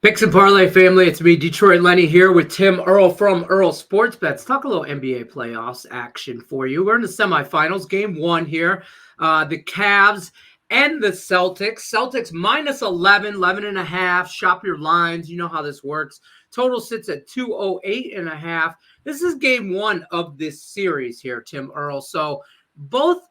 Picks and Parlay family, it's me, Detroit Lenny, here with Tim Earle from Earle Sports Bets. Talk a little NBA playoffs action for you. We're in the semifinals, game one here. The Cavs and the Celtics. Celtics minus 11 and a half. Shop your lines. You know how this works. Total sits at 208 and a half. This is game one of this series here, Tim Earle. So both,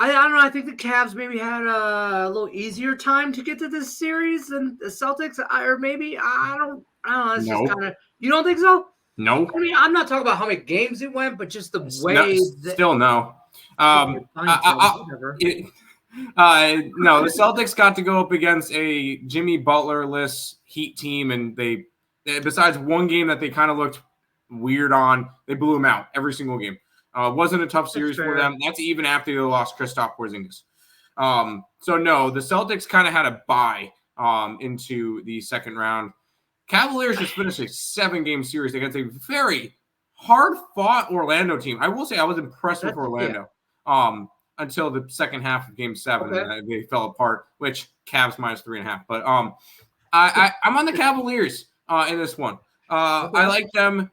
I don't know. I think the Cavs maybe had a little easier time to get to this series than the Celtics, or maybe I don't know. It's just kind of. You don't think so? No. I mean, I'm not talking about how many games it went, but just the way. Still no. No, the Celtics got to go up against a Jimmy Butler-less Heat team, and they besides one game that they kind of looked weird on, they blew them out every single game. Wasn't a tough series for them. That's even after they lost Kristaps Porzingis. So no, the Celtics kind of had a bye into the second round. Cavaliers just finished a 7-game series against a very hard-fought Orlando team. I will say I was impressed with Orlando until the second half of Game 7, and they fell apart. Which Cavs minus 3.5. But I'm on the Cavaliers in this one. I like them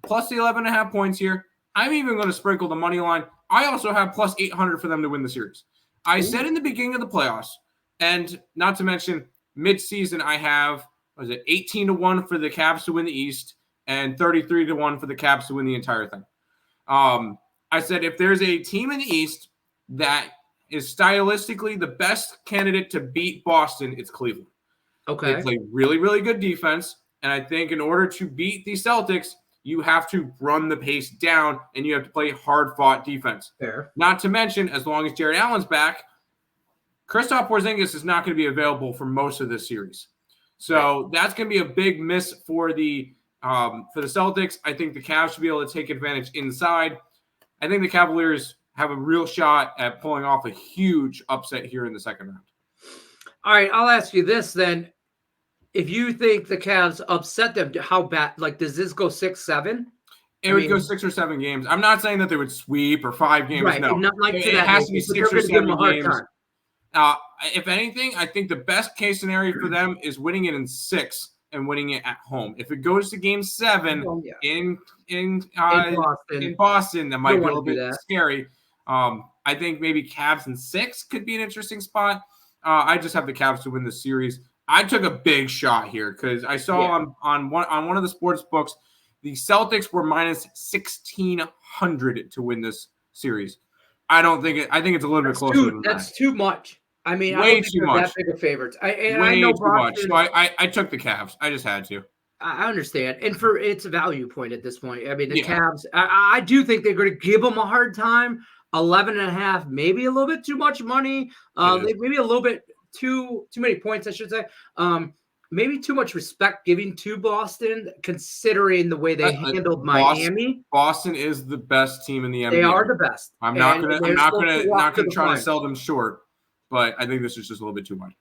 plus the 11.5 points here. I'm even going to sprinkle the money line. I also have plus 800 for them to win the series. I said in the beginning of the playoffs, and not to mention mid-season, I have 18-1 for the Cavs to win the East and 33-1 for the Cavs to win the entire thing. I said if there's a team in the East that is stylistically the best candidate to beat Boston, it's Cleveland. Okay, they play really, really good defense, and I think in order to beat the Celtics, you have to run the pace down, and you have to play hard-fought defense. Fair. Not to mention, as long as Jared Allen's back, Kristaps Porzingis is not going to be available for most of this series. So that's going to be a big miss for the Celtics. I think the Cavs should be able to take advantage inside. I think the Cavaliers have a real shot at pulling off a huge upset here in the second round. All right, I'll ask you this then. If you think the Cavs upset them, how bad? Like, does this go 6-7? It would go 6 or 7 games. I'm not saying that they would sweep or 5 games. Right. No, not like it has to be 6 or 7 games. If anything, I think the best case scenario for them is winning it in 6 and winning it at home. If it goes to Game 7 in Boston, that might be a little bit scary. I think maybe Cavs in 6 could be an interesting spot. I just have the Cavs to win the series. I took a big shot here because I saw on one of the sports books, the Celtics were minus 1,600 to win this series. I think it's a little bit closer than that. That's too much. I mean, way too much. That big of favorites. I know too much. So I took the Cavs. I just had to. I understand, and for it's a value point at this point. I mean, the Cavs. I do think they're going to give them a hard time. 11.5, maybe a little bit too much money. Maybe a little bit. Too many points, I should say. Maybe too much respect giving to Boston, considering the way they handled Miami. Boston is the best team in the NBA. They are the best. I'm not gonna try to sell them short, but I think this is just a little bit too much.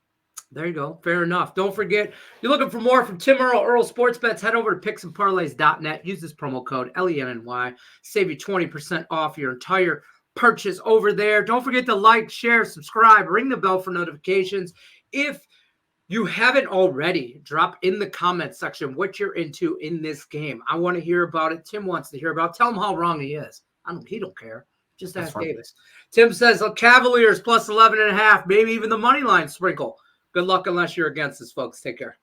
There you go. Fair enough. Don't forget, you're looking for more from Tim Earle, Earle Sports Bets. Head over to picksandparlays.net. Use this promo code LENNY. Save you 20% off your entire purchase over there. Don't forget to like, share, subscribe, ring the bell for notifications. If you haven't already, drop in the comment section what you're into in this game. I want to hear about it. Tim wants to hear about it. Tell him how wrong he is. He don't care. Just ask Davis. Tim says the Cavaliers plus 11.5, maybe even the money line sprinkle. Good luck unless you're against us, folks. Take care.